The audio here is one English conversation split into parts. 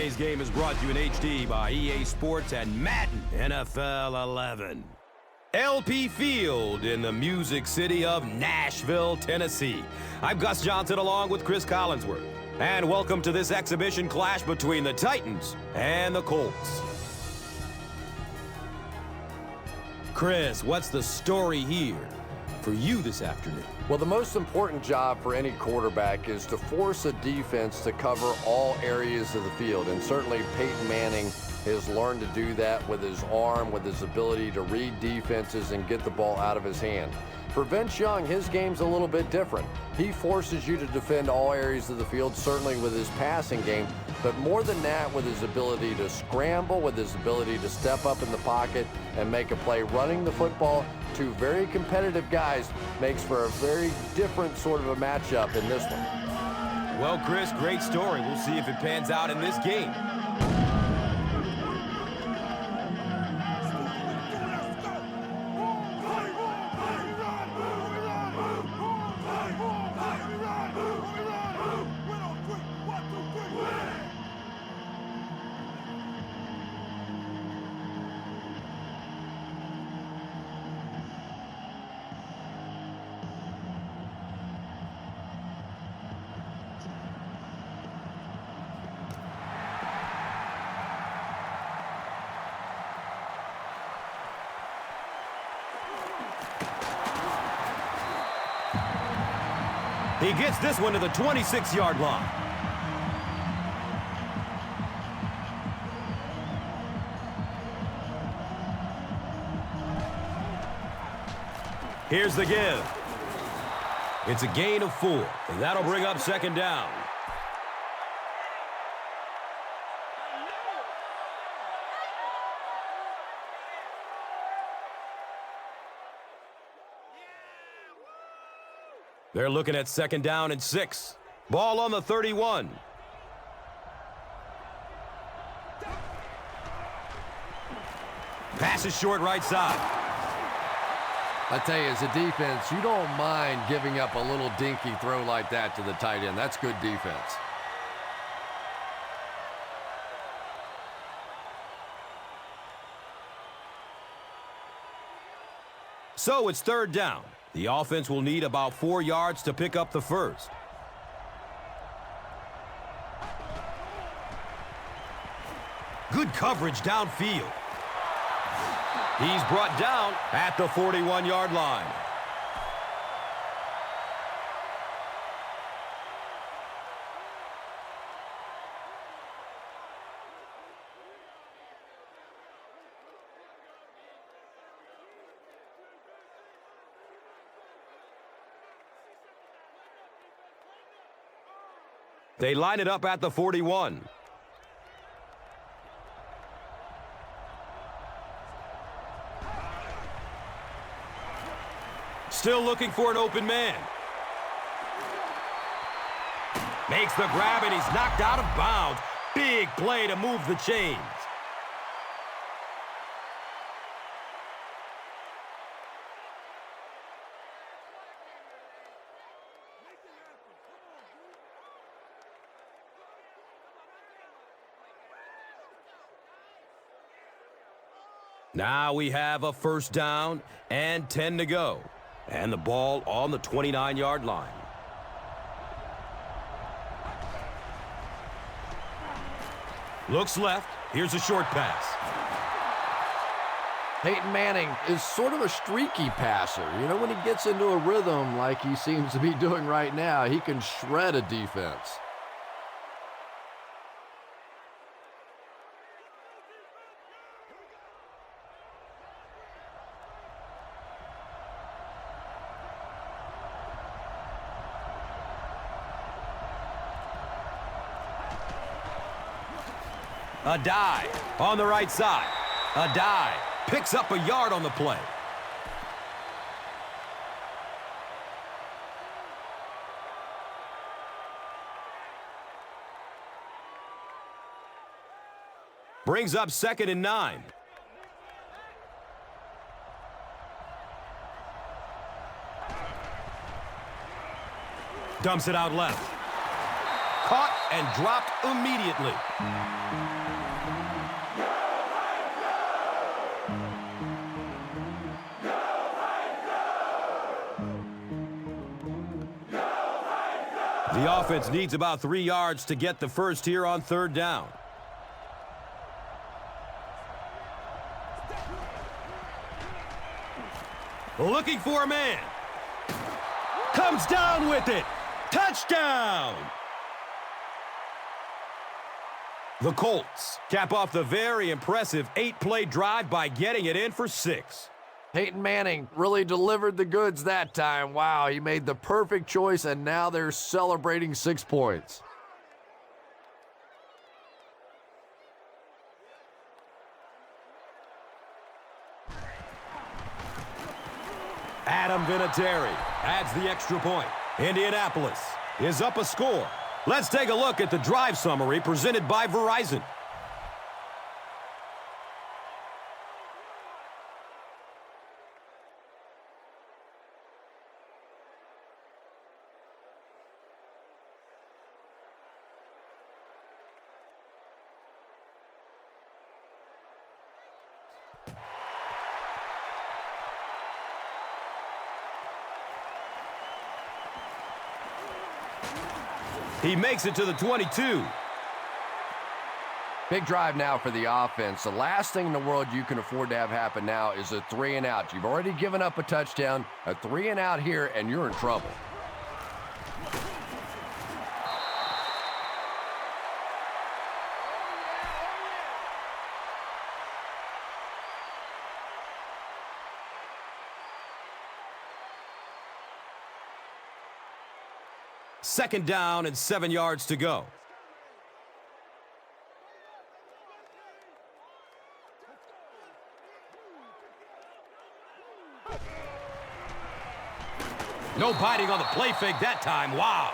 Today's game is brought to you in HD by EA Sports and Madden NFL 11. LP Field in the Music City of Nashville, Tennessee. I'm Gus Johnson along with Chris Collinsworth. And welcome to this exhibition clash between the Titans and the Colts. Chris, what's the story here for you this afternoon? Well, the most important job for any quarterback is to force a defense to cover all areas of the field. And certainly Peyton Manning has learned to do that with his arm, with his ability to read defenses and get the ball out of his hand. For Vince Young, his game's a little bit different. He forces you to defend all areas of the field, certainly with his passing game, but more than that, with his ability to scramble, with his ability to step up in the pocket and make a play. Running the football, two very competitive guys, makes for a very different sort of a matchup in this one. Well, Chris, great story. We'll see if it pans out in this game. He gets this one to the 26-yard line. Here's the give. It's a gain of 4, and that'll bring up second down. They're looking at second down and 6. Ball on the 31. Pass is short right side. I tell you, as a defense, you don't mind giving up a little dinky throw like that to the tight end. That's good defense. So it's third down. The offense will need about 4 yards to pick up the first. Good coverage downfield. He's brought down at the 41-yard line. They line it up at the 41. Still looking for an open man. Makes the grab, and he's knocked out of bounds. Big play to move the chains. Now we have a first down and 10 to go. And the ball on the 29-yard line. Looks left. Here's a short pass. Peyton Manning is sort of a streaky passer. You know, when he gets into a rhythm like he seems to be doing right now, he can shred a defense. A dive on the right side. A dive. Picks up a yard on the play. Brings up second and 9. Dumps it out left. Caught and dropped immediately. The offense needs about 3 yards to get the first here on 3rd down. Looking for a man. Comes down with it. Touchdown! The Colts cap off the very impressive 8-play drive by getting it in for 6. Peyton Manning really delivered the goods that time. Wow, he made the perfect choice, and now they're celebrating 6 points. Adam Vinatieri adds the extra point. Indianapolis is up a score. Let's take a look at the drive summary presented by Verizon. He makes it to the 22. Big drive now for the offense. The last thing in the world you can afford to have happen now is a 3-and-out. You've already given up a touchdown, a 3-and-out here, and you're in trouble. Second down and 7 yards to go. No biting on the play fake that time. Wow.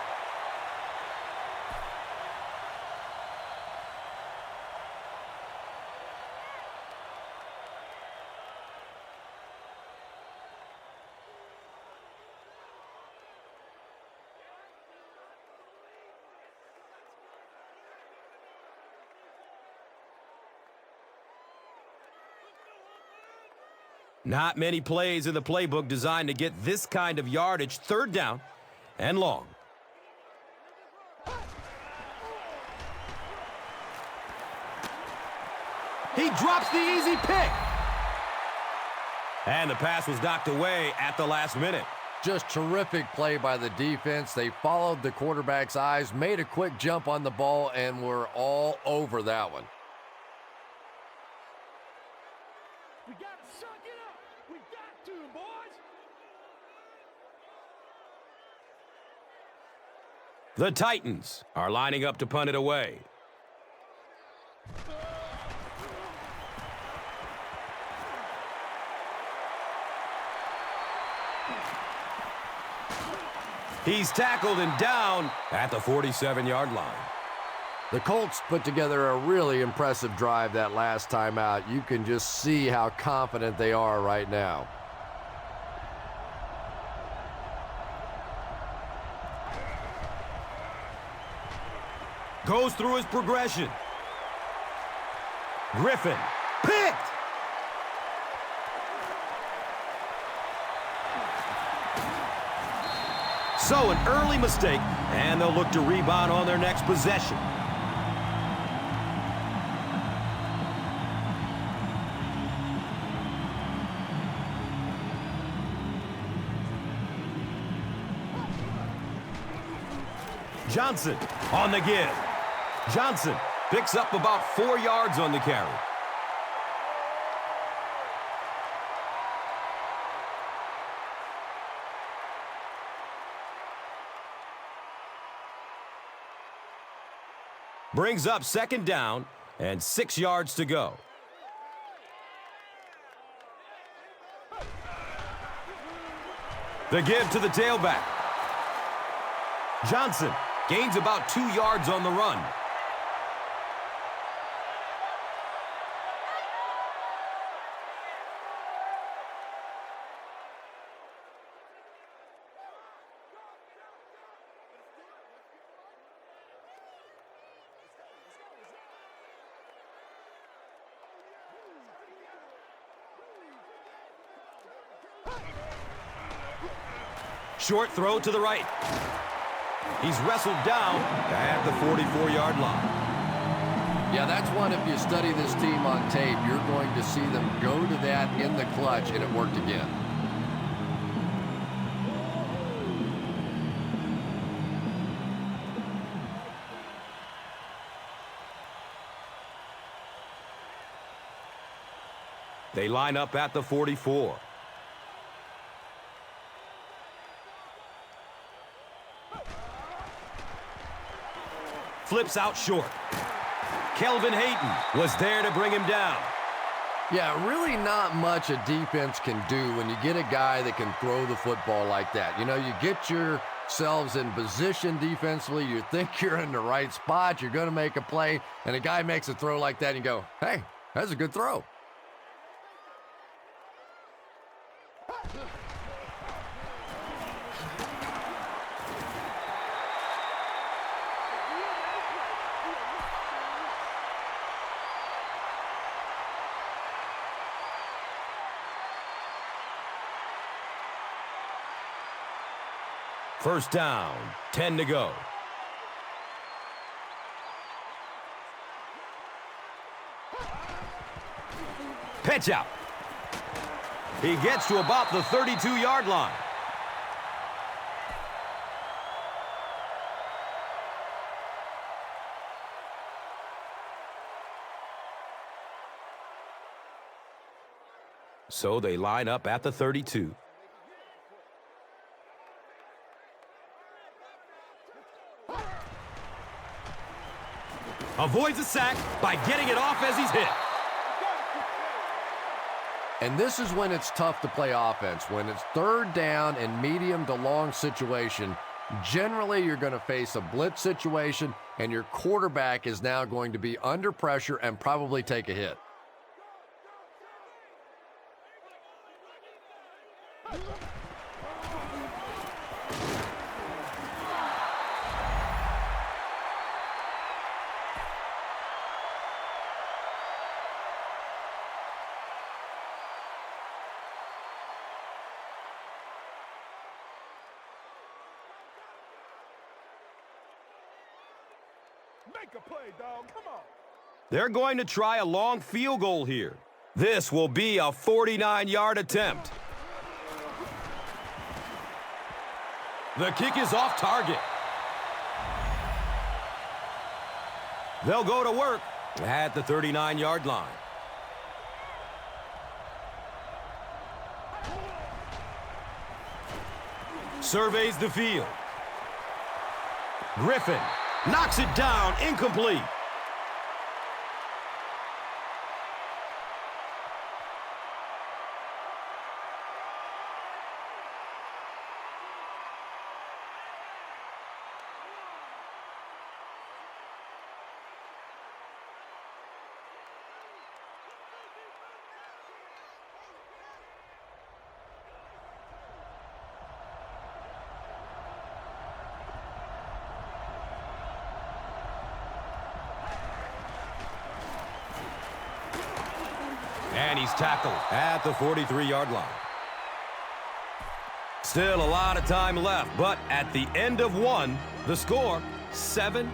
Not many plays in the playbook designed to get this kind of yardage. 3rd down and long. He drops the easy pick. And the pass was knocked away at the last minute. Just terrific play by the defense. They followed the quarterback's eyes, made a quick jump on the ball, and were all over that one. We got to suck it up. We got to, boys. The Titans are lining up to punt it away. He's tackled and down at the 47-yard line. The Colts put together a really impressive drive that last time out. You can just see how confident they are right now. Goes through his progression. Griffin picked. So an early mistake, and they'll look to rebound on their next possession. Johnson on the give. Johnson picks up about 4 yards on the carry. Brings up 2nd down and 6 yards to go. The give to the tailback. Johnson gains about 2 yards on the run. Short throw to the right. He's wrestled down at the 44-yard line. Yeah, that's one, if you study this team on tape, you're going to see them go to that in the clutch, and it worked again. They line up at the 44. Flips out short. Kelvin Hayden was there to bring him down. Yeah, really not much a defense can do when you get a guy that can throw the football like that. You know, you get yourselves in position defensively. You think you're in the right spot. You're going to make a play, and a guy makes a throw like that, and you go, hey, that's a good throw. First down, 10 to go. Pitch out. He gets to about the 32-yard line. So they line up at the 32. Avoids a sack by getting it off as he's hit. And this is when it's tough to play offense. When it's third down and medium to long situation, generally you're going to face a blitz situation, and your quarterback is now going to be under pressure and probably take a hit. Make a play, dog. Come on. They're going to try a long field goal here. This will be a 49-yard attempt. The kick is off target. They'll go to work at the 39-yard line. Surveys the field. Griffin knocks it down, incomplete. And he's tackled at the 43-yard line. Still a lot of time left, but at the end of one, the score, 7-0.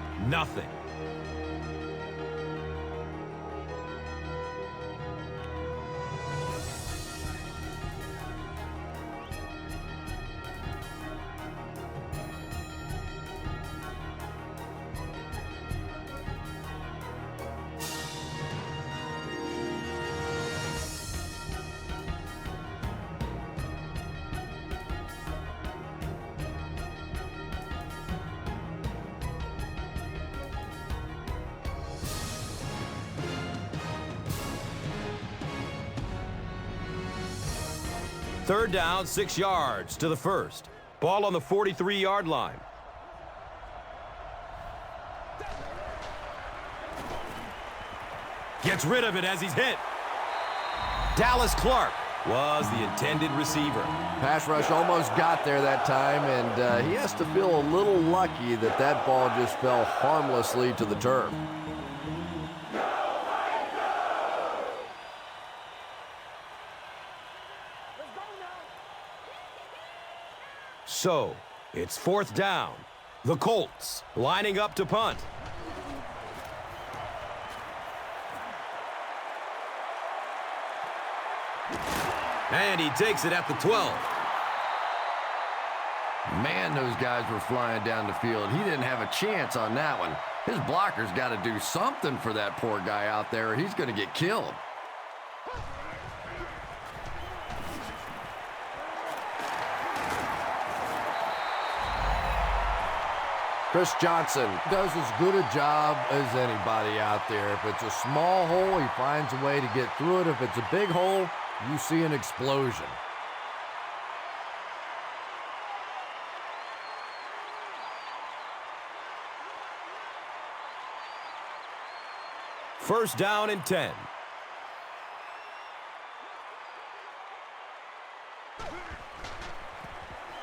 Third down, 6 yards to the first. Ball on the 43-yard line. Gets rid of it as he's hit. Dallas Clark was the intended receiver. Pass rush almost got there that time, and he has to feel a little lucky that that ball just fell harmlessly to the turf. So, it's 4th down. The Colts lining up to punt. And he takes it at the 12. Man, those guys were flying down the field. He didn't have a chance on that one. His blocker's got to do something for that poor guy out there, or he's going to get killed. Chris Johnson does as good a job as anybody out there. If it's a small hole, he finds a way to get through it. If it's a big hole, you see an explosion. First down and 10.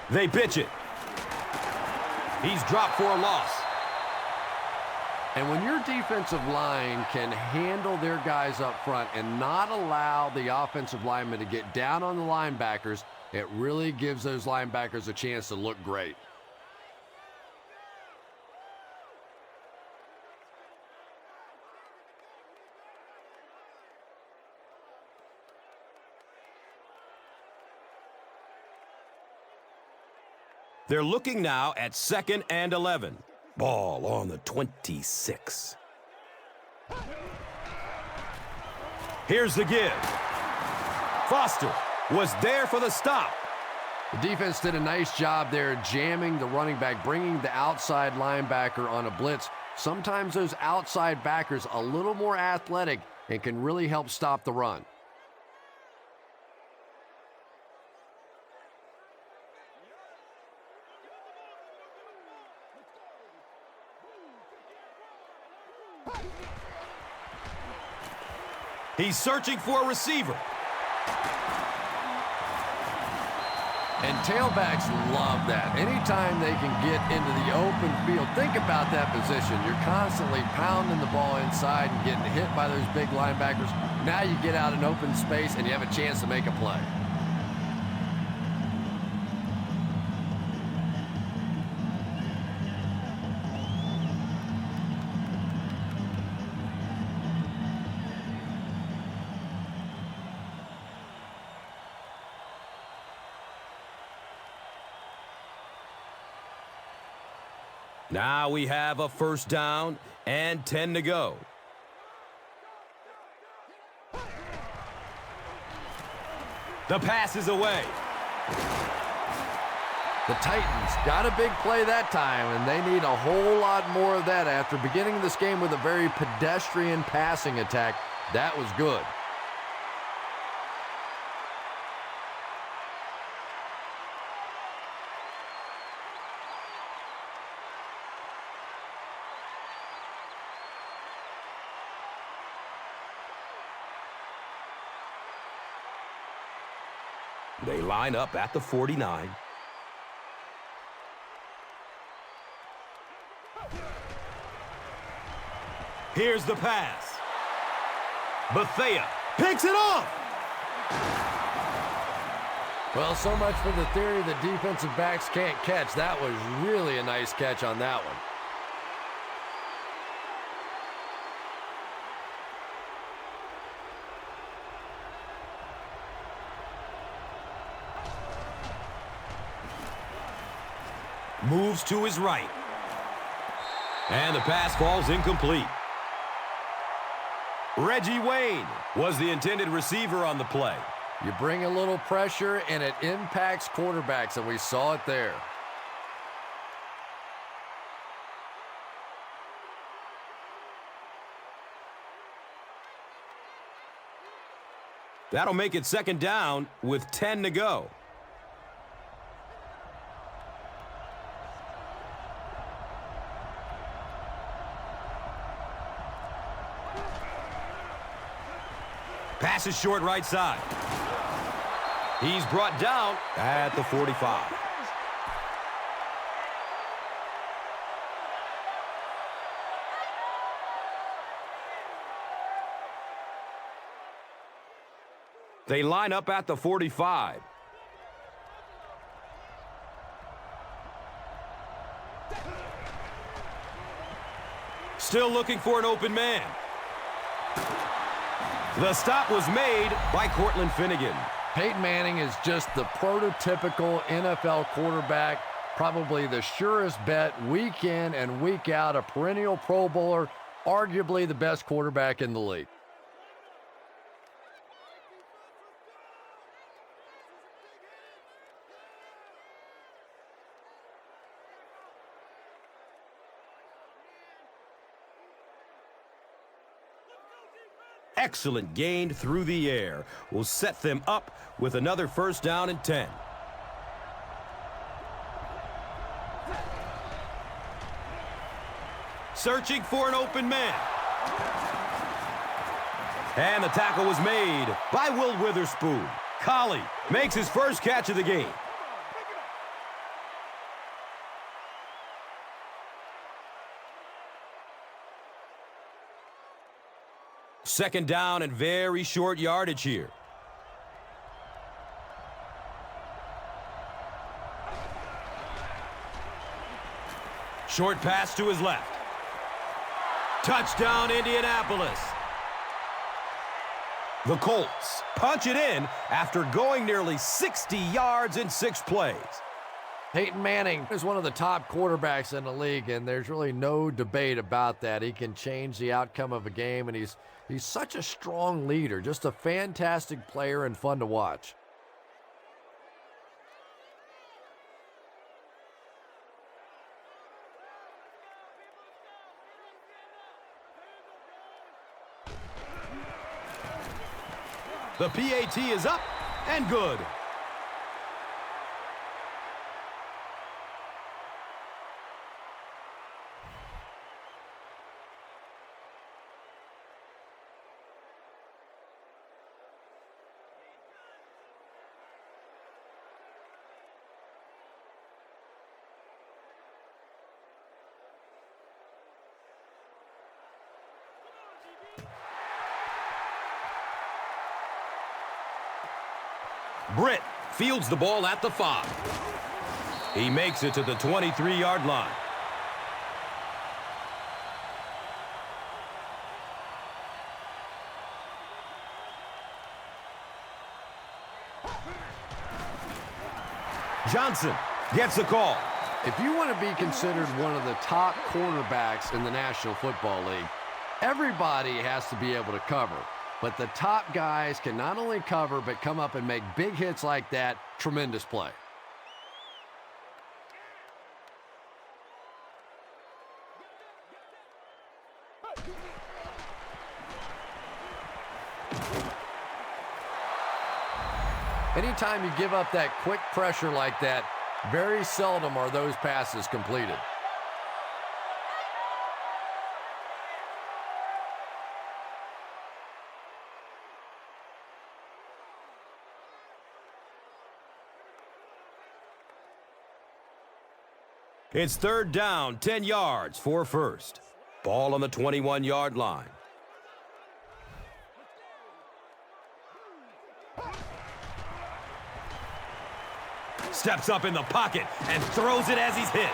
They pitch it. He's dropped for a loss. And when your defensive line can handle their guys up front and not allow the offensive linemen to get down on the linebackers, it really gives those linebackers a chance to look great. They're looking now at 2nd and 11. Ball on the 26. Here's the give. Foster was there for the stop. The defense did a nice job there jamming the running back, bringing the outside linebacker on a blitz. Sometimes those outside backers a little more athletic and can really help stop the run. He's searching for a receiver. And tailbacks love that. Anytime they can get into the open field, think about that position. You're constantly pounding the ball inside and getting hit by those big linebackers. Now you get out in open space and you have a chance to make a play. Now we have a first down and 10 to go. The pass is away. The Titans got a big play that time, and they need a whole lot more of that after beginning this game with a very pedestrian passing attack. That was good. They line up at the 49. Here's the pass. Bethea picks it off. Well, so much for the theory that defensive backs can't catch. That was really a nice catch on that one. Moves to his right. And the pass falls incomplete. Reggie Wayne was the intended receiver on the play. You bring a little pressure, and it impacts quarterbacks, and we saw it there. That'll make it second down with 10 to go. Pass is short right side. He's brought down at the 45. They line up at the 45. Still looking for an open man. The stop was made by Cortland Finnegan. Peyton Manning is just the prototypical NFL quarterback, probably the surest bet week in and week out, a perennial Pro Bowler, arguably the best quarterback in the league. Excellent gain through the air will set them up with another first down and 10. Searching for an open man. And the tackle was made by Will Witherspoon. Collie makes his first catch of the game. Second down and very short yardage here. Short pass to his left. Touchdown, Indianapolis. The Colts punch it in after going nearly 60 yards in 6 plays. Peyton Manning is one of the top quarterbacks in the league, and there's really no debate about that. He can change the outcome of a game, and he's such a strong leader, just a fantastic player and fun to watch. The PAT is up and good. Britt fields the ball at the 5. He makes it to the 23-yard line. Johnson gets the call. If you want to be considered one of the top quarterbacks in the National Football League, everybody has to be able to cover. But the top guys can not only cover, but come up and make big hits like that. Tremendous play. Anytime you give up that quick pressure like that, very seldom are those passes completed. It's third down, 10 yards for first. Ball on the 21-yard line. Steps up in the pocket and throws it as he's hit.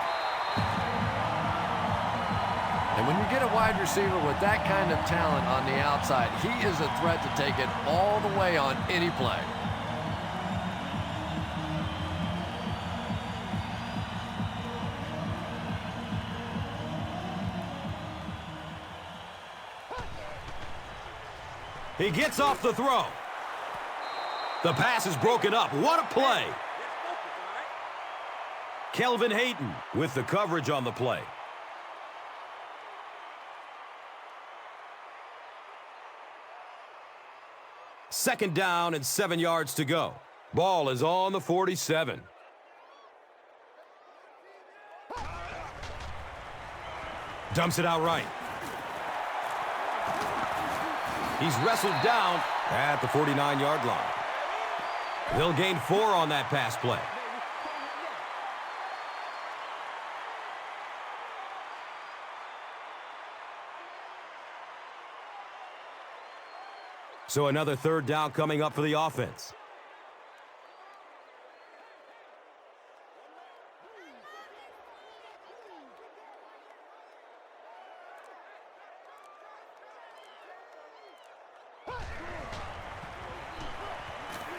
And when you get a wide receiver with that kind of talent on the outside, he is a threat to take it all the way on any play. He gets off the throw. The pass is broken up. What a play. Kelvin Hayden with the coverage on the play. Second down and 7 yards to go. Ball is on the 47. Dumps it out right. He's wrestled down at the 49-yard line. They'll gain 4 on that pass play. So another third down coming up for the offense.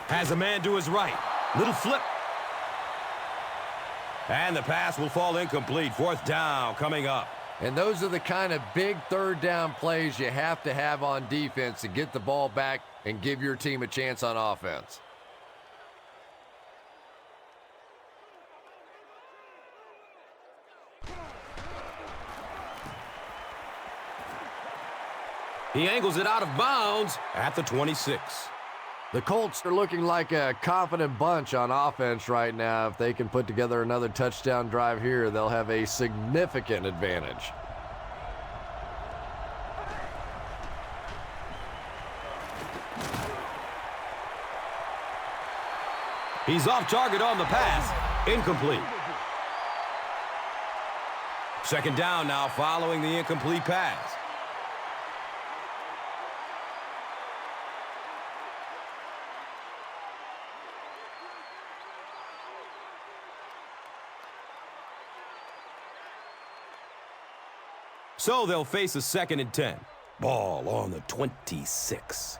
Has a man to his right. Little flip. And the pass will fall incomplete. Fourth down coming up. And those are the kind of big third down plays you have to have on defense to get the ball back and give your team a chance on offense. He angles it out of bounds at the 26. The Colts are looking like a confident bunch on offense right now. If they can put together another touchdown drive here, they'll have a significant advantage. He's off target on the pass. Incomplete. Second down now following the incomplete pass. So they'll face a 2nd and 10. Ball on the 26.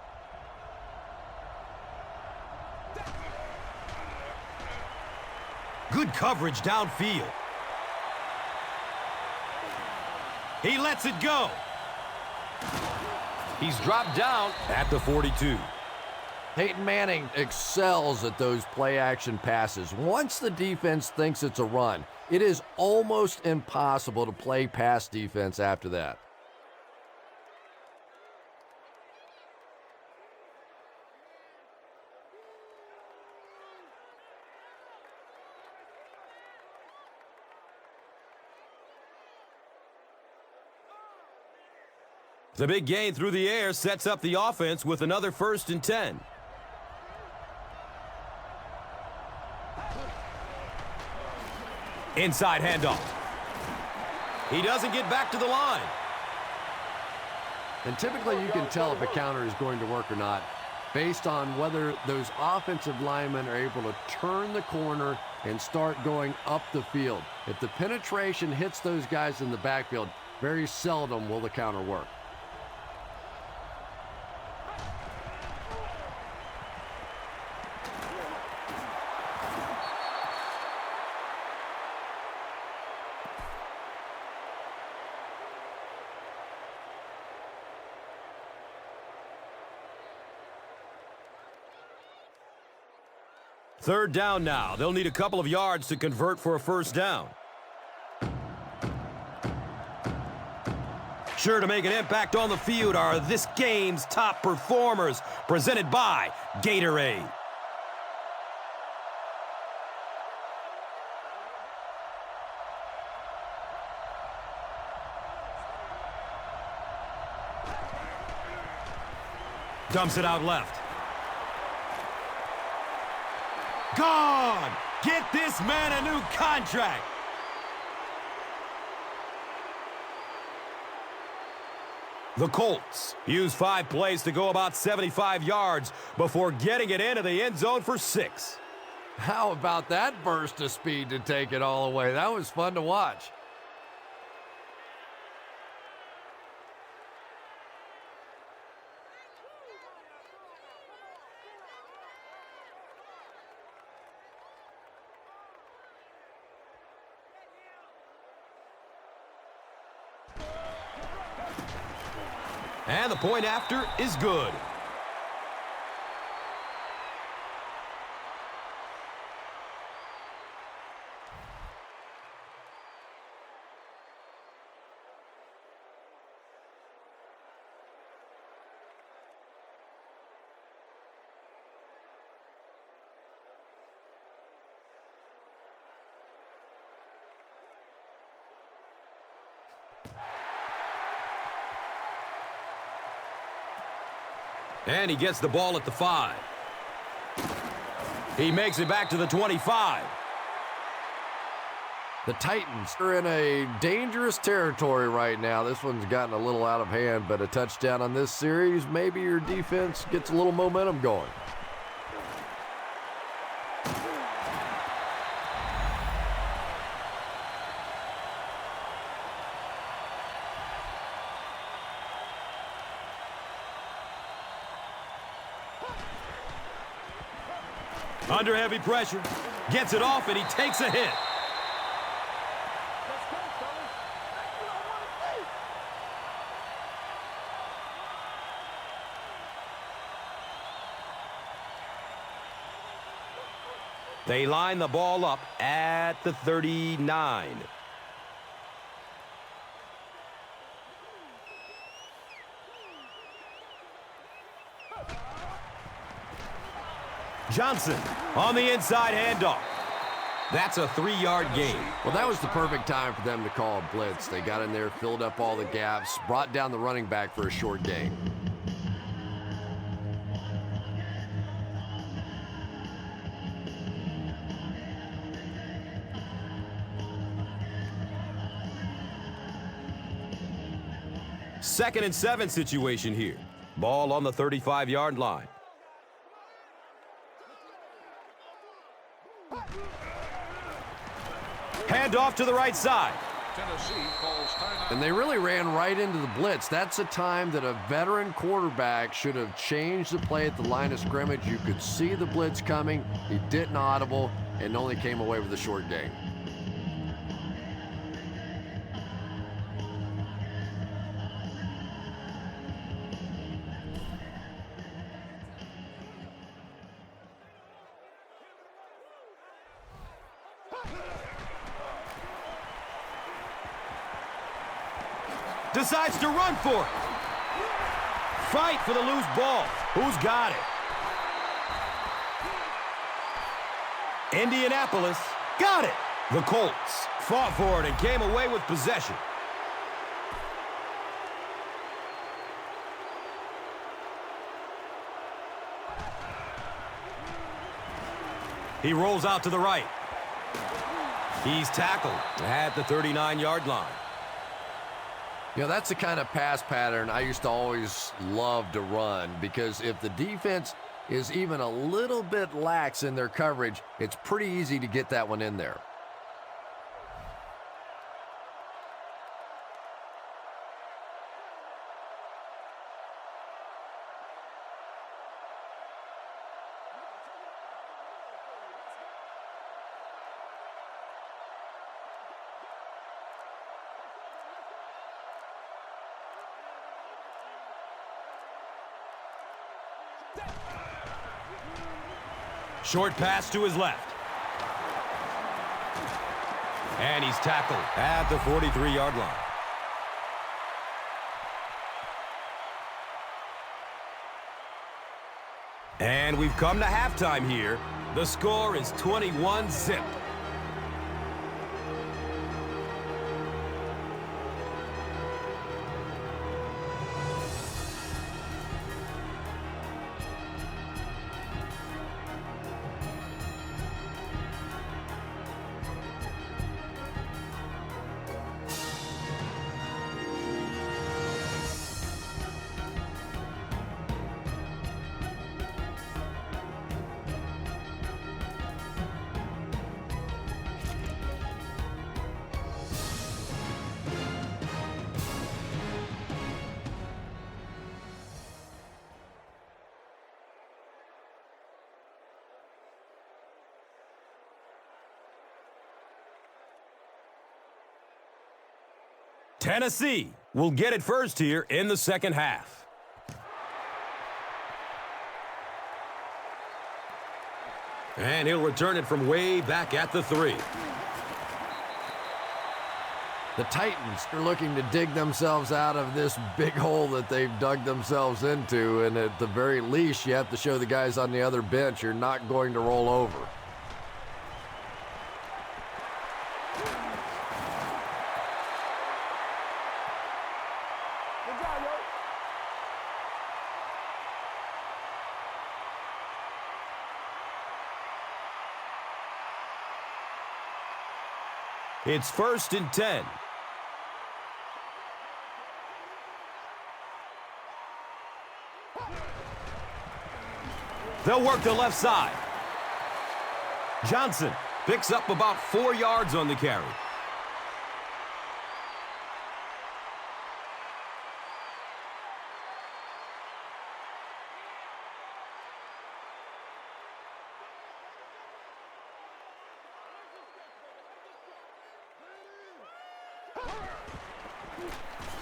Good coverage downfield. He lets it go. He's dropped down at the 42. Peyton Manning excels at those play-action passes. Once the defense thinks it's a run, it is almost impossible to play pass defense after that. The big gain through the air sets up the offense with another 1st and 10. Inside handoff. He doesn't get back to the line. And typically you can tell if a counter is going to work or not based on whether those offensive linemen are able to turn the corner and start going up the field. If the penetration hits those guys in the backfield, very seldom will the counter work. Third down now. They'll need a couple of yards to convert for a 1st down. Sure to make an impact on the field are this game's top performers, presented by Gatorade. Dumps it out left. Gone! Get this man a new contract! The Colts use 5 plays to go about 75 yards before getting it into the end zone for 6. How about that burst of speed to take it all away? That was fun to watch. And the point after is good. And he gets the ball at the 5. He makes it back to the 25. The Titans are in a dangerous territory right now. This one's gotten a little out of hand, but a touchdown on this series, maybe your defense gets a little momentum going. Under heavy pressure. Gets it off, and he takes a hit. Let's go, fellas. That's what I want to see. They line the ball up at the 39. Johnson on the inside handoff. That's a 3-yard gain. Well, that was the perfect time for them to call a blitz. They got in there, filled up all the gaps, brought down the running back for a short gain. Second and 7 situation here. Ball on the 35-yard line. Hand off to the right side. And they really ran right into the blitz. That's a time that a veteran quarterback should have changed the play at the line of scrimmage. You could see the blitz coming. He didn't audible and only came away with a short gain. Decides to run for it. Fight for the loose ball. Who's got it? Indianapolis got it. The Colts fought for it and came away with possession. He rolls out to the right. He's tackled at the 39-yard line. You know, that's the kind of pass pattern I used to always love to run, because if the defense is even a little bit lax in their coverage, it's pretty easy to get that one in there. Short pass to his left. And he's tackled at the 43-yard line. And we've come to halftime here. The score is 21-zip. Tennessee will get it first here in the second half. And he'll return it from way back at the 3. The Titans are looking to dig themselves out of this big hole that they've dug themselves into, and at the very least, you have to show the guys on the other bench you're not going to roll over. Good job, yo. It's 1st and 10. They'll work the left side. Johnson picks up about 4 yards on the carry.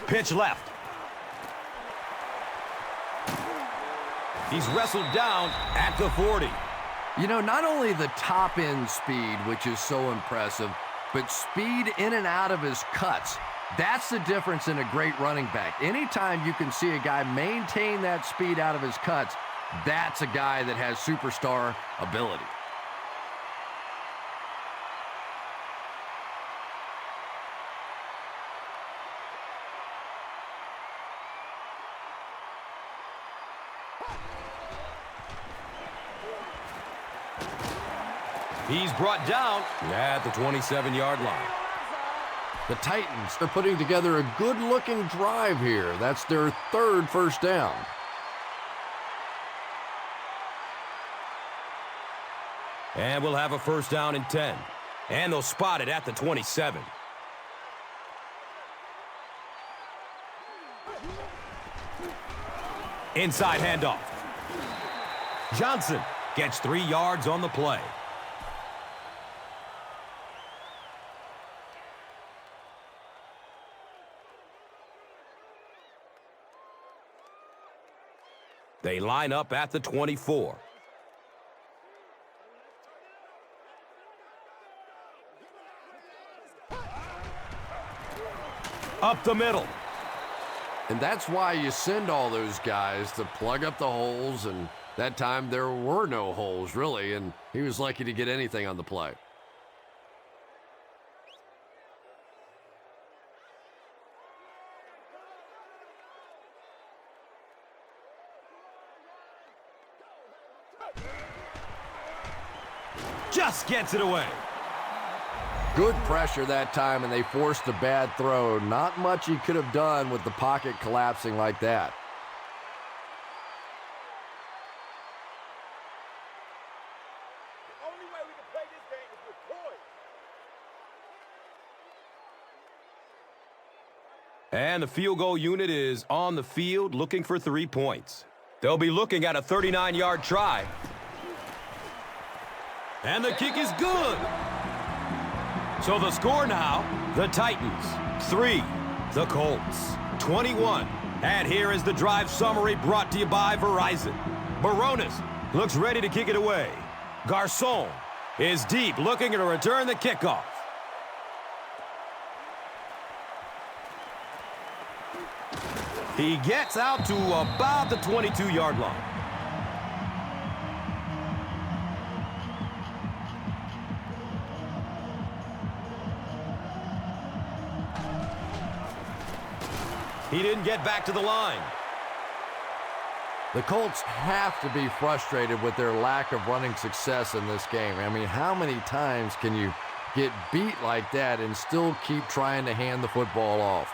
Pitch left. He's wrestled down at the 40. You know, not only the top-end speed, which is so impressive, but speed in and out of his cuts. That's the difference in a great running back. Anytime you can see a guy maintain that speed out of his cuts, that's a guy that has superstar ability. He's brought down at the 27-yard line. The Titans are putting together a good-looking drive here. That's their third first down. And we'll have a first down and 10. And they'll spot it at the 27. Inside handoff. Johnson gets 3 yards on the play. They line up at the 24. Up the middle. And that's why you send all those guys to plug up the holes, and that time there were no holes, really, and he was lucky to get anything on the play. Just gets it away. Good pressure that time, and they forced a bad throw. Not much he could have done with the pocket collapsing like that. The only way we can play this game is with points. And the field goal unit is on the field looking for 3 points. They'll be looking at a 39-yard try. And the kick is good. So the score now, the Titans 3, the Colts 21. And here is the drive summary brought to you by Verizon. Baronis looks ready to kick it away. Garcon is deep, looking to return the kickoff. He gets out to about the 22-yard line. He didn't get back to the line. The Colts have to be frustrated with their lack of running success in this game. I mean, how many times can you get beat like that and still keep trying to hand the football off?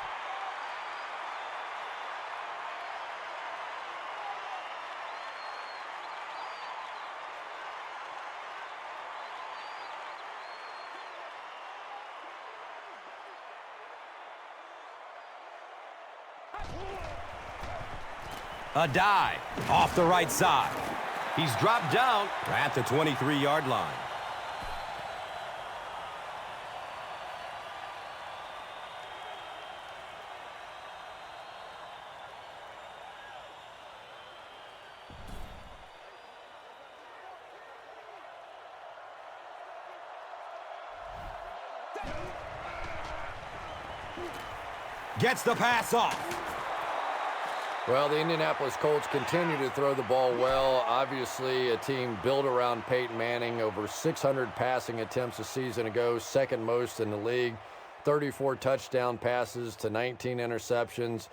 A dive off the right side. He's dropped down at the 23-yard line. Gets the pass off. Well, the Indianapolis Colts continue to throw the ball well. Obviously, a team built around Peyton Manning, over 600 passing attempts a season ago, second most in the league, 34 touchdown passes to 19 interceptions.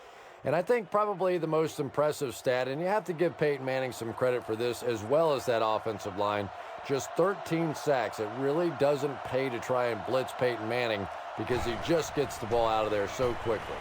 And I think probably the most impressive stat, and you have to give Peyton Manning some credit for this, as well as that offensive line, just 13 sacks. It really doesn't pay to try and blitz Peyton Manning because he just gets the ball out of there so quickly.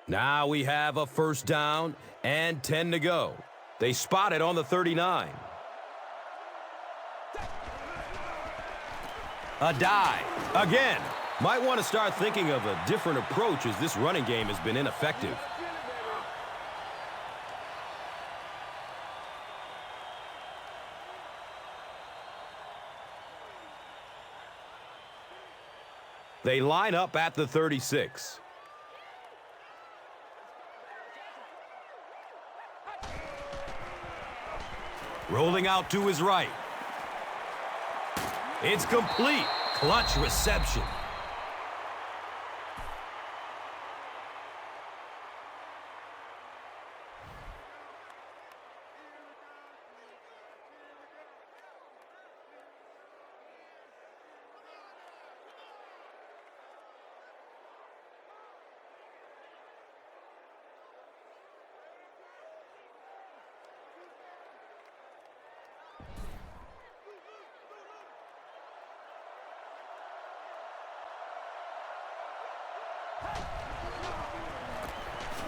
Now we have a first down and 10 to go. They spot it on the 39. A dive. Again. Might want to start thinking of a different approach as this running game has been ineffective. They line up at the 36. Rolling out to his right. It's complete. Clutch reception.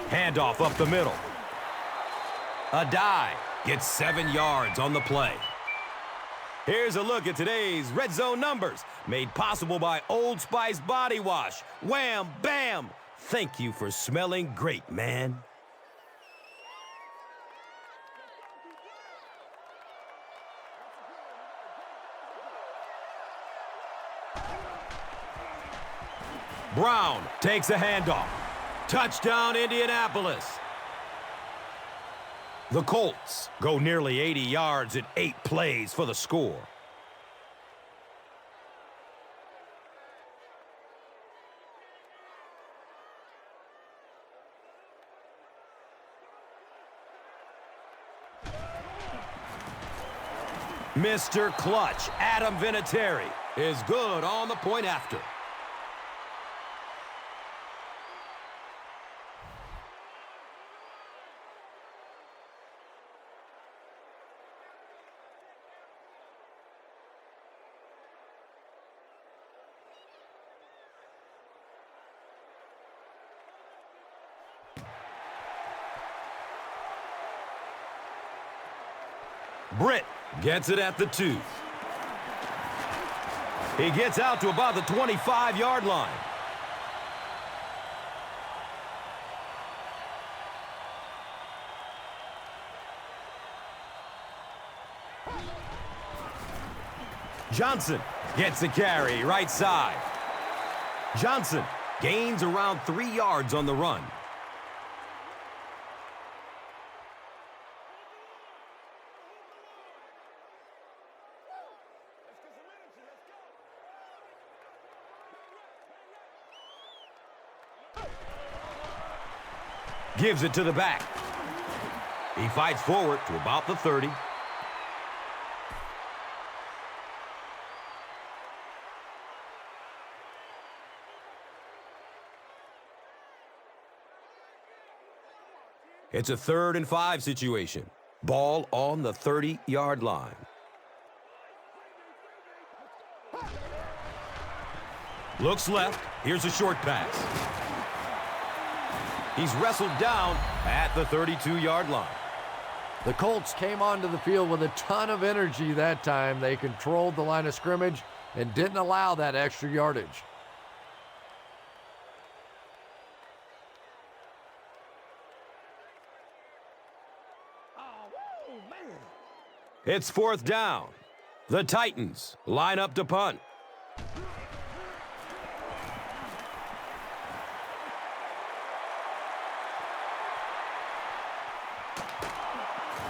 Handoff up the middle. A dive. Gets 7 yards on the play. Here's a look at today's red zone numbers. Made possible by Old Spice Body Wash. Wham, bam. Thank you for smelling great, man. Brown takes a handoff. Touchdown, Indianapolis. The Colts go nearly 80 yards in 8 plays for the score. Mr. Clutch, Adam Vinatieri, is good on the point after. Britt gets it at the 2. He gets out to about the 25-yard line. Johnson gets the carry right side. Johnson gains around 3 yards on the run. Gives it to the back. He fights forward to about the 30. It's a 3rd and 5 situation. Ball on the 30-yard line. Looks left. Here's a short pass. He's wrestled down at the 32-yard line. The Colts came onto the field with a ton of energy that time. They controlled the line of scrimmage and didn't allow that extra yardage. It's 4th down. The Titans line up to punt.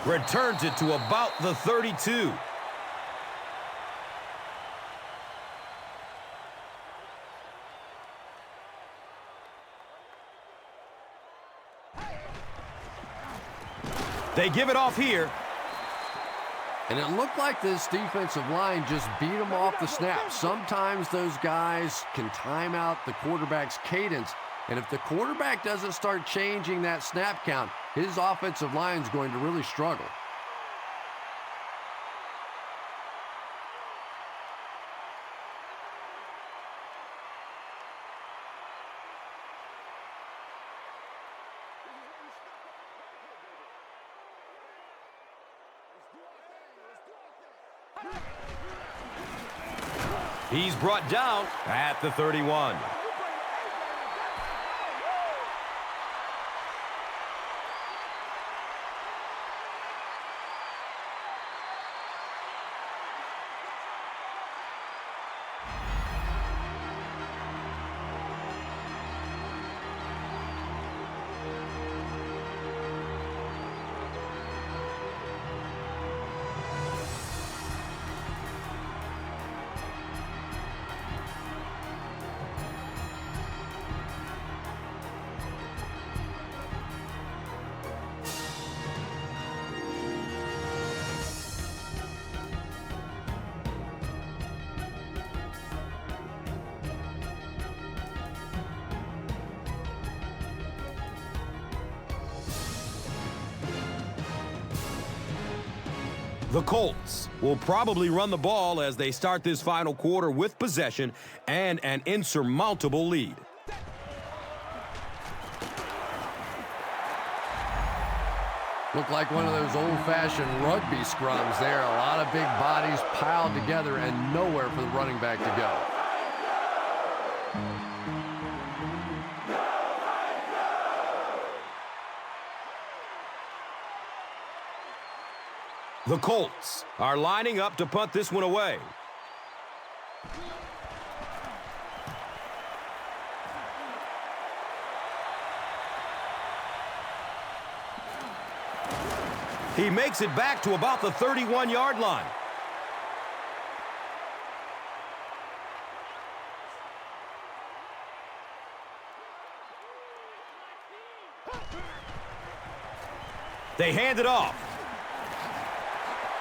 Returns it to about the 32. They give it off here. And it looked like this defensive line just beat them off the snap. Sometimes those guys can time out the quarterback's cadence. And if the quarterback doesn't start changing that snap count, his offensive line is going to really struggle. He's brought down at the 31. The Colts will probably run the ball as they start this final quarter with possession and an insurmountable lead. Looked like one of those old-fashioned rugby scrums there. A lot of big bodies piled together and nowhere for the running back to go. The Colts are lining up to punt this one away. He makes it back to about the 31-yard line. They hand it off.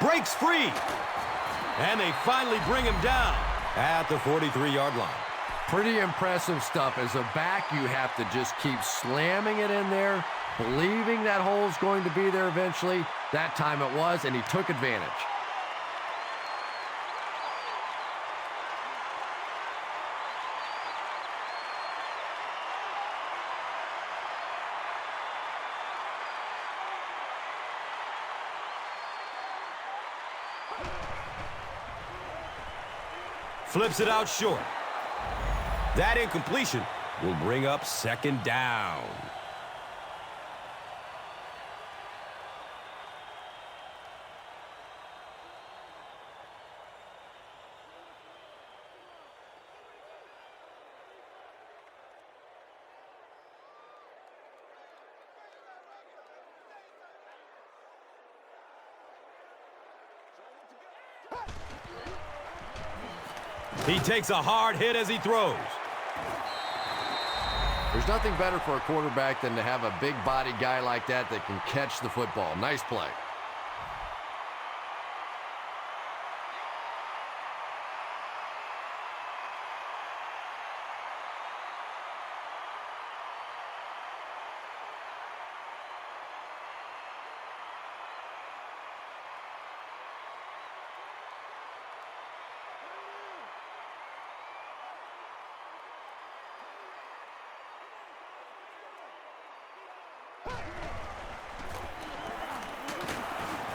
Breaks free. And they finally bring him down at the 43-yard line. Pretty impressive stuff. As a back, you have to just keep slamming it in there, believing that hole's going to be there eventually. That time it was, and he took advantage. Flips it out short. That incompletion will bring up second down. He takes a hard hit as he throws. There's nothing better for a quarterback than to have a big body guy like that can catch the football. Nice play.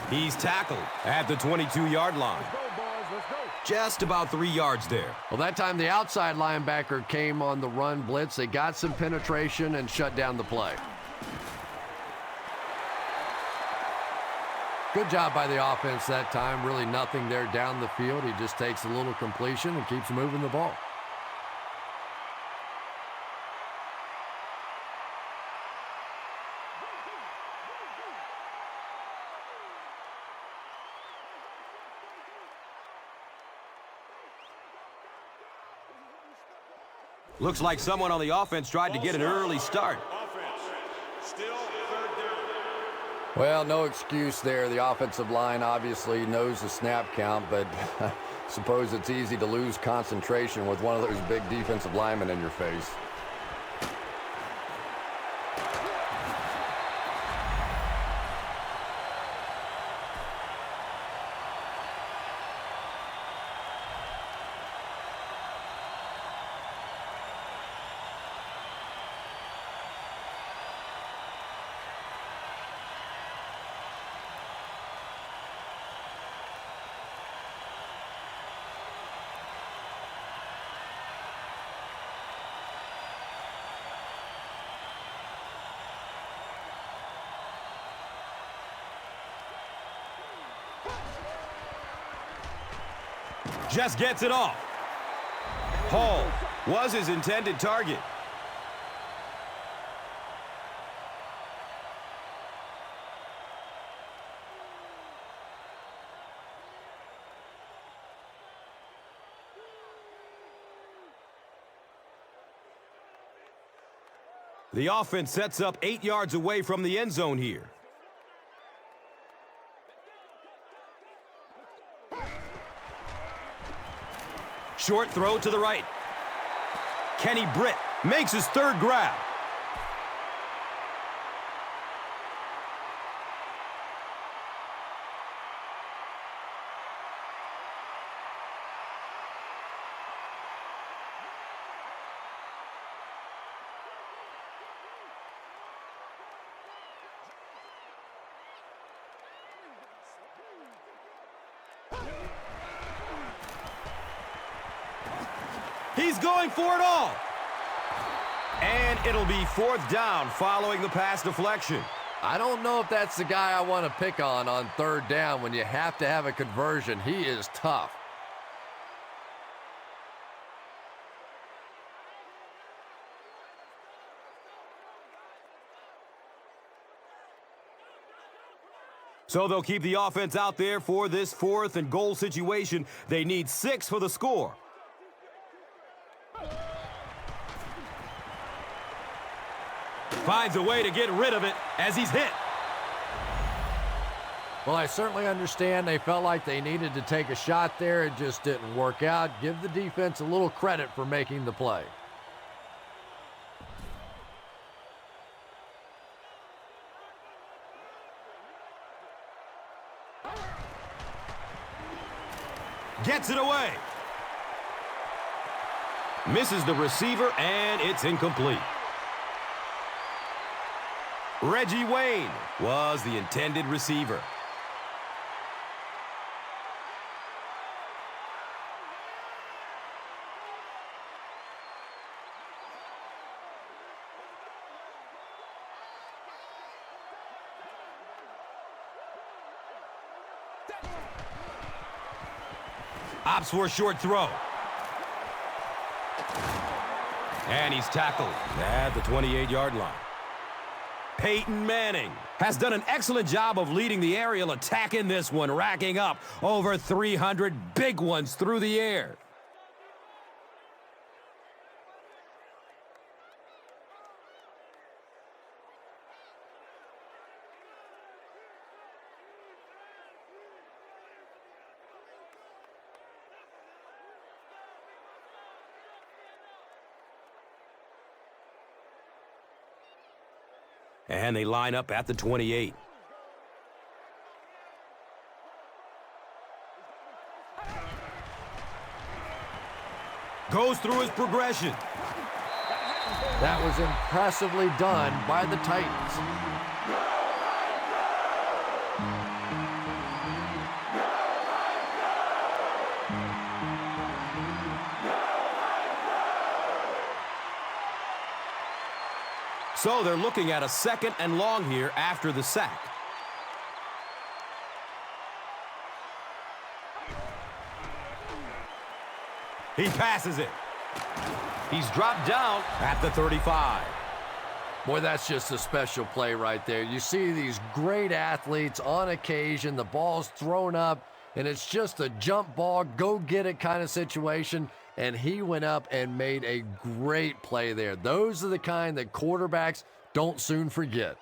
He's tackled at the 22-yard line. Just about 3 yards there. Well, that time the outside linebacker came on the run blitz. They got some penetration and shut down the play. Good job by the offense that time. Really nothing there down the field. He just takes a little completion and keeps moving the ball. Looks like someone on the offense tried to get an early start. Still third down. Well, no excuse there. The offensive line obviously knows the snap count, but I suppose it's easy to lose concentration with one of those big defensive linemen in your face. Just gets it off. Hall was his intended target. The offense sets up 8 yards away from the end zone here. Short throw to the right. Kenny Britt makes his third grab. He's going for it all. And it'll be 4th down following the pass deflection. I don't know if that's the guy I want to pick on 3rd down when you have to have a conversion. He is tough. So they'll keep the offense out there for this 4th and goal situation. They need 6 for the score. Finds a way to get rid of it as he's hit. Well, I certainly understand they felt like they needed to take a shot there. It just didn't work out. Give the defense a little credit for making the play. Gets it away. Misses the receiver, and it's incomplete. Reggie Wayne was the intended receiver. Opts for a short throw. And he's tackled at the 28-yard line. Peyton Manning has done an excellent job of leading the aerial attack in this one, racking up over 300 big ones through the air. And they line up at the 28. Goes through his progression. That was impressively done by the Titans. So they're looking at a 2nd and long here after the sack. He passes it. He's dropped down at the 35. Boy, that's just a special play right there. You see these great athletes on occasion, the ball's thrown up, and it's just a jump ball, go get it kind of situation. And he went up and made a great play there. Those are the kind that quarterbacks don't soon forget.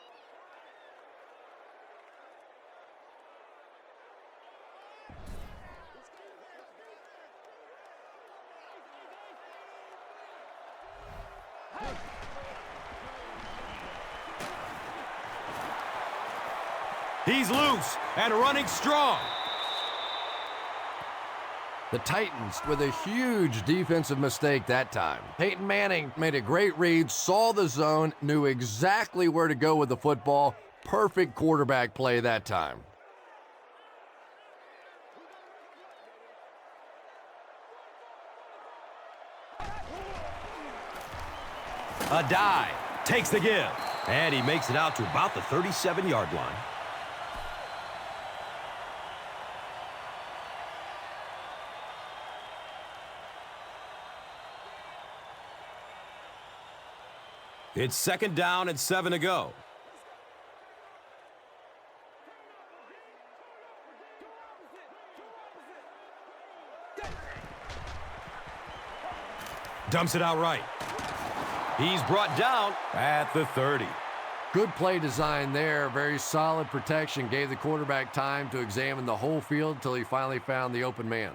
He's loose and running strong. The Titans with a huge defensive mistake that time. Peyton Manning made a great read, saw the zone, knew exactly where to go with the football. Perfect quarterback play that time. A dive, takes the give, and he makes it out to about the 37-yard line. It's 2nd down and 7 to go. Dumps it out right. He's brought down at the 30. Good play design there. Very solid protection. Gave the quarterback time to examine the whole field until he finally found the open man.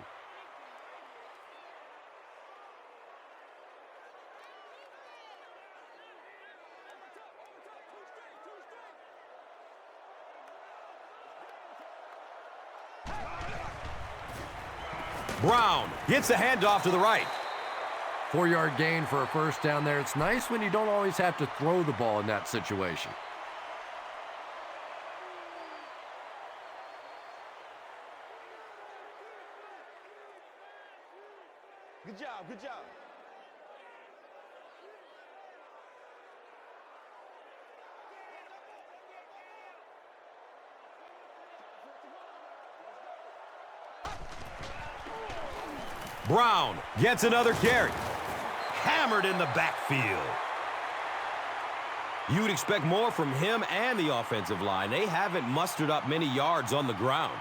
Brown gets the handoff to the right. 4-yard gain for a first down there. It's nice when you don't always have to throw the ball in that situation. Good job, good job. Brown gets another carry. Hammered in the backfield. You would expect more from him and the offensive line. They haven't mustered up many yards on the ground.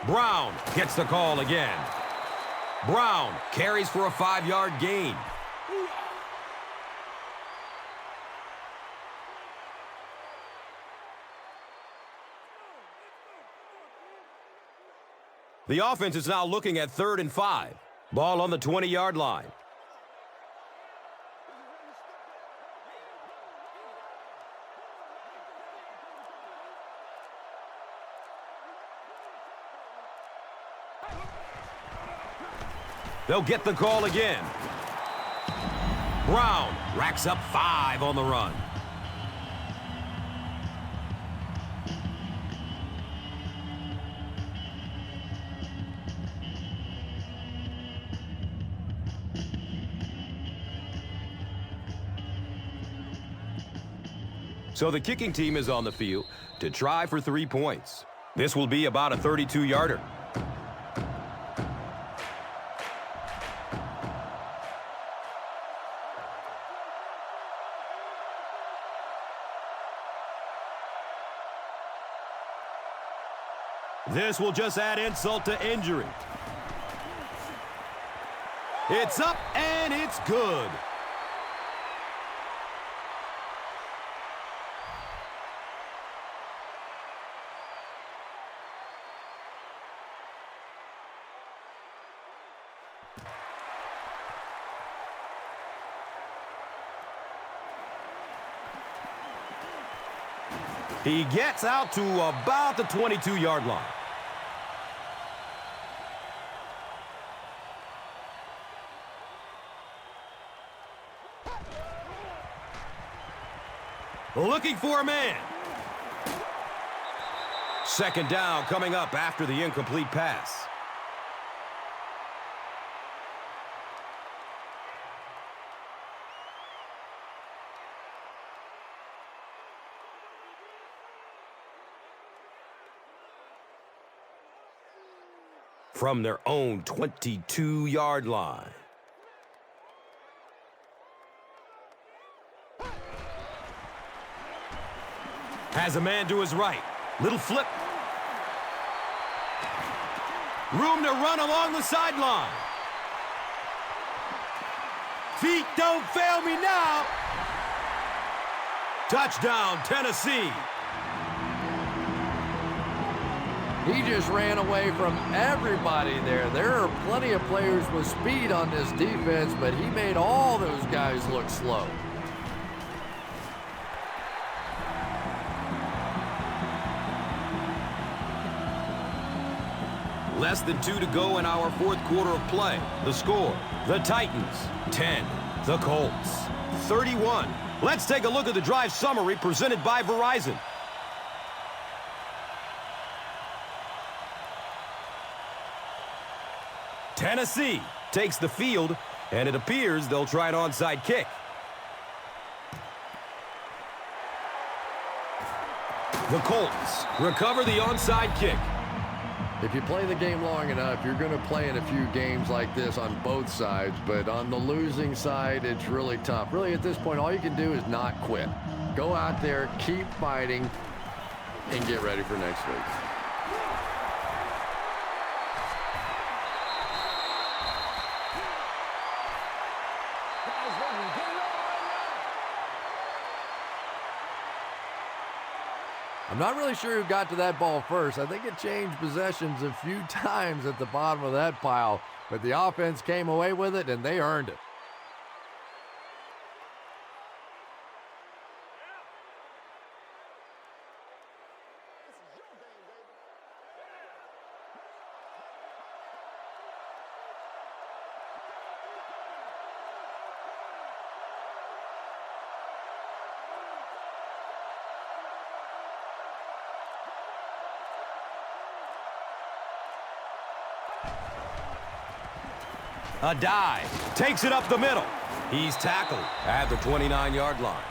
Brown gets the call again. Brown carries for a 5-yard gain. The offense is now looking at 3rd and 5. Ball on the 20-yard line. They'll get the call again. Brown racks up 5 on the run. So the kicking team is on the field to try for 3 points. This will be about a 32-yarder. This will just add insult to injury. It's up and it's good. He gets out to about the 22-yard line. Looking for a man. 2nd down coming up after the incomplete pass. From their own 22-yard line. Has a man to his right. Little flip. Room to run along the sideline. Feet don't fail me now. Touchdown, Tennessee. He just ran away from everybody there. There are plenty of players with speed on this defense, but he made all those guys look slow. Less than 2 to go in our 4th quarter of play. The score, the Titans, 10. The Colts, 31. Let's take a look at the drive summary presented by Verizon. Tennessee takes the field, and it appears they'll try an onside kick. The Colts recover the onside kick. If you play the game long enough, you're going to play in a few games like this on both sides, but on the losing side, it's really tough. Really, at this point, all you can do is not quit. Go out there, keep fighting, and get ready for next week. I'm not really sure who got to that ball first. I think it changed possessions a few times at the bottom of that pile, but the offense came away with it, and they earned it. A dive, takes it up the middle. He's tackled at the 29-yard line.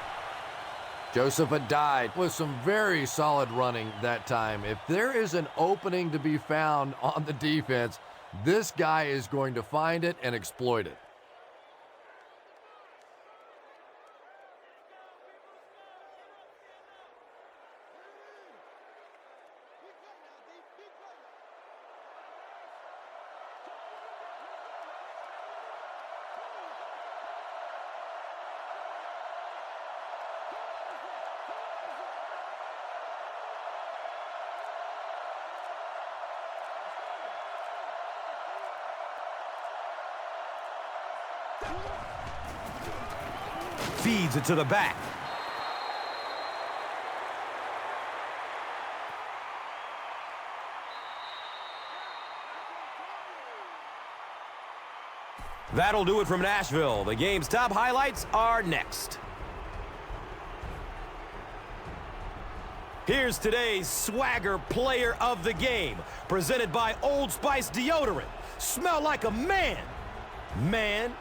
Joseph Adai with some very solid running that time. If there is an opening to be found on the defense, this guy is going to find it and exploit it. Feeds it to the back. That'll do it from Nashville. The game's top highlights are next. Here's today's Swagger Player of the Game, presented by Old Spice Deodorant. Smell like a man. Man.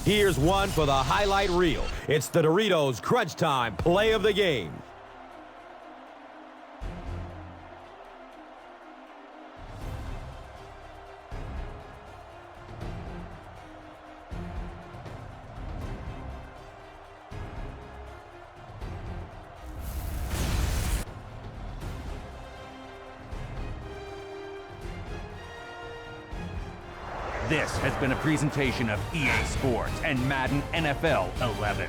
Here's one for the highlight reel. It's the Doritos Crunch Time Play of the Game. This has been a presentation of EA Sports and Madden NFL 11.